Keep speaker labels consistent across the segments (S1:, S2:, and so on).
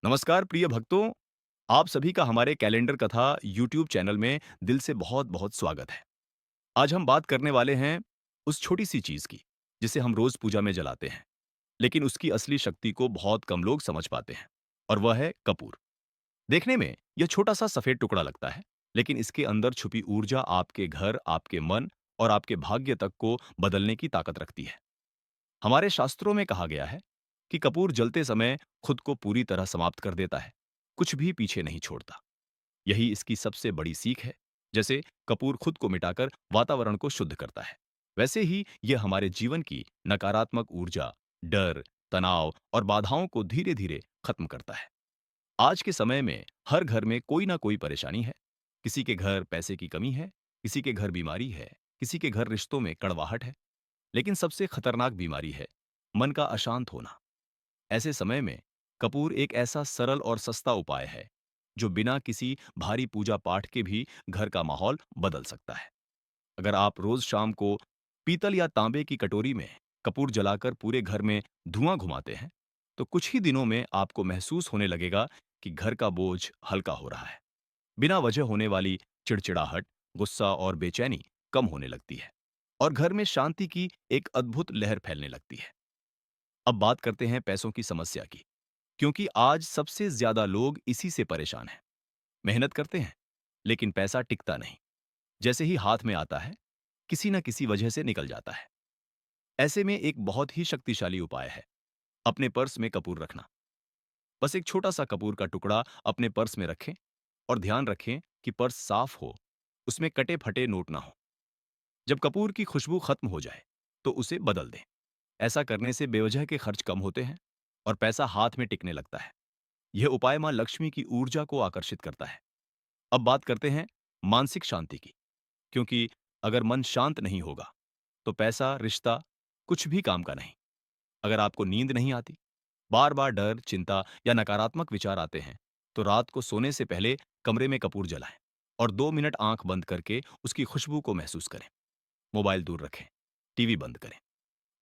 S1: नमस्कार प्रिय भक्तों, आप सभी का हमारे कैलेंडर कथा यूट्यूब चैनल में दिल से बहुत-बहुत स्वागत है। आज हम बात करने वाले हैं उस छोटी-सी चीज़ की, जिसे हम रोज़ पूजा में जलाते हैं, लेकिन उसकी असली शक्ति को बहुत कम लोग समझ पाते हैं, और वह है कपूर। देखने में यह छोटा-सा सफ़ेद टुकड़ा लगता है, लेकिन इसके अंदर छुपी ऊर्जा आपके घर, आपके मन और आपके भाग्य तक को बदलने की ताकत रखती है। हमारे शास्त्रों में कहा गया है कि कपूर जलते समय खुद को पूरी तरह समाप्त कर देता है, कुछ भी पीछे नहीं छोड़ता। यही इसकी सबसे बड़ी सीख है। जैसे कपूर खुद को मिटाकर वातावरण को शुद्ध करता है, वैसे ही यह हमारे जीवन की नकारात्मक ऊर्जा, डर, तनाव और बाधाओं को धीरे-धीरे खत्म करता है। आज के समय में हर घर में कोई ना कोई परेशानी है। किसी के घर पैसे की कमी है, किसी के घर बीमारी है, किसी के घर रिश्तों में कड़वाहट है, लेकिन सबसे खतरनाक बीमारी है मन का अशांत होना। ऐसे समय में कपूर एक ऐसा सरल और सस्ता उपाय है जो बिना किसी भारी पूजा पाठ के भी घर का माहौल बदल सकता है। अगर आप रोज शाम को पीतल या तांबे की कटोरी में कपूर जलाकर पूरे घर में धुआं घुमाते हैं, तो कुछ ही दिनों में आपको महसूस होने लगेगा कि घर का बोझ हल्का हो रहा है। बिना वजह होने वाली चिड़चिड़ाहट, गुस्सा और बेचैनी कम होने लगती है, और घर में शांति की एक अद्भुत लहर फैलने लगती है। अब बात करते हैं पैसों की समस्या की, क्योंकि आज सबसे ज्यादा लोग इसी से परेशान हैं। मेहनत करते हैं, लेकिन पैसा टिकता नहीं। जैसे ही हाथ में आता है, किसी न किसी वजह से निकल जाता है। ऐसे में एक बहुत ही शक्तिशाली उपाय है, अपने पर्स में कपूर रखना। बस एक छोटा सा कपूर का टुकड़ा अपने पर्स में रखें और ध्यान रखें कि पर्स साफ हो, उसमें कटे फटे नोट ना हो। जब कपूर की खुशबू खत्म हो जाए, तो उसे बदल दें। ऐसा करने से बेवजह के खर्च कम होते हैं और पैसा हाथ में टिकने लगता है। यह उपाय मां लक्ष्मी की ऊर्जा को आकर्षित करता है। अब बात करते हैं मानसिक शांति की, क्योंकि अगर मन शांत नहीं होगा, तो पैसा, रिश्ता कुछ भी काम का नहीं। अगर आपको नींद नहीं आती, बार-बार डर, चिंता या नकारात्मक विचार आते हैं, तो रात को सोने से पहले कमरे में कपूर जलाएं और 2 मिनट आंख बंद करके उसकी खुशबू को महसूस करें। मोबाइल दूर रखें, टीवी बंद करें।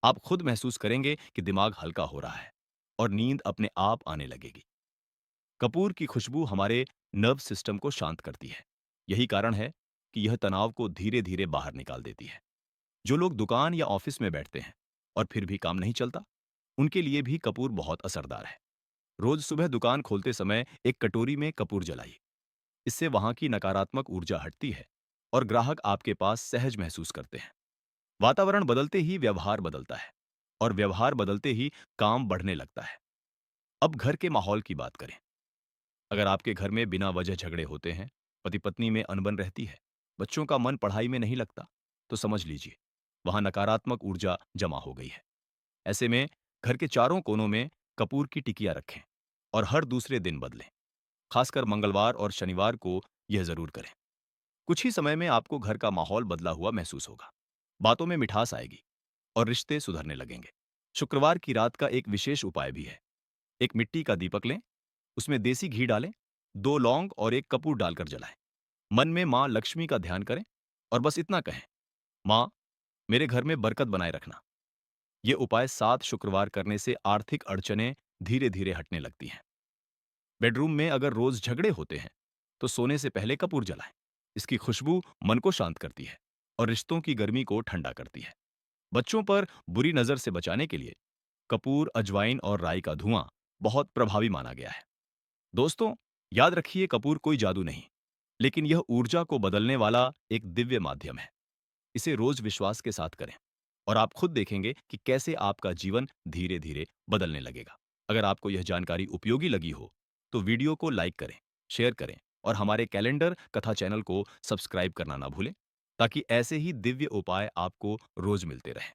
S1: आप खुद महसूस करेंगे कि दिमाग हल्का हो रहा है और नींद अपने आप आने लगेगी। कपूर की खुशबू हमारे नर्व सिस्टम को शांत करती है। यही कारण है कि यह तनाव को धीरे-धीरे बाहर निकाल देती है। जो लोग दुकान या ऑफिस में बैठते हैं और फिर भी काम नहीं चलता, उनके लिए भी कपूर बहुत असरदार है। रोज सुबह दुकान खोलते समय एक कटोरी में कपूर जलाइए। इससे वहां की नकारात्मक ऊर्जा हटती है और ग्राहक आपके पास सहज महसूस करते हैं। वातावरण बदलते ही व्यवहार बदलता है, और व्यवहार बदलते ही काम बढ़ने लगता है। अब घर के माहौल की बात करें। अगर आपके घर में बिना वजह झगड़े होते हैं, पति पत्नी में अनबन रहती है, बच्चों का मन पढ़ाई में नहीं लगता, तो समझ लीजिए वहां नकारात्मक ऊर्जा जमा हो गई है। ऐसे में घर के चारों कोनों में कपूर की टिकिया रखें और हर दूसरे दिन बदलें। खासकर मंगलवार और शनिवार को यह जरूर करें। कुछ ही समय में आपको घर का माहौल बदला हुआ महसूस होगा। बातों में मिठास आएगी और रिश्ते सुधरने लगेंगे। शुक्रवार की रात का एक विशेष उपाय भी है। एक मिट्टी का दीपक लें, उसमें देसी घी डालें, 2 लौंग और एक कपूर डालकर जलाएं। मन में माँ लक्ष्मी का ध्यान करें और बस इतना कहें, माँ, मेरे घर में बरकत बनाए रखना। ये उपाय 7 शुक्रवार करने से आर्थिक अड़चनें धीरे-धीरे हटने लगती हैं। बेडरूम में अगर रोज झगड़े होते हैं, तो सोने से पहले कपूर जलाएं। इसकी खुशबू मन को शांत करती है और रिश्तों की गर्मी को ठंडा करती है। बच्चों पर बुरी नजर से बचाने के लिए कपूर, अजवाइन और राई का धुआं बहुत प्रभावी माना गया है। दोस्तों, याद रखिए कपूर कोई जादू नहीं, लेकिन यह ऊर्जा को बदलने वाला एक दिव्य माध्यम है। इसे रोज विश्वास के साथ करें और आप खुद देखेंगे कि कैसे आपका जीवन धीरे-धीरे बदलने लगेगा। अगर आपको यह जानकारी उपयोगी लगी हो, तो वीडियो को लाइक करें, शेयर करें और हमारे कैलेंडर कथा चैनल को सब्सक्राइब करना ना भूलें, ताकि ऐसे ही दिव्य उपाय आपको रोज मिलते रहें।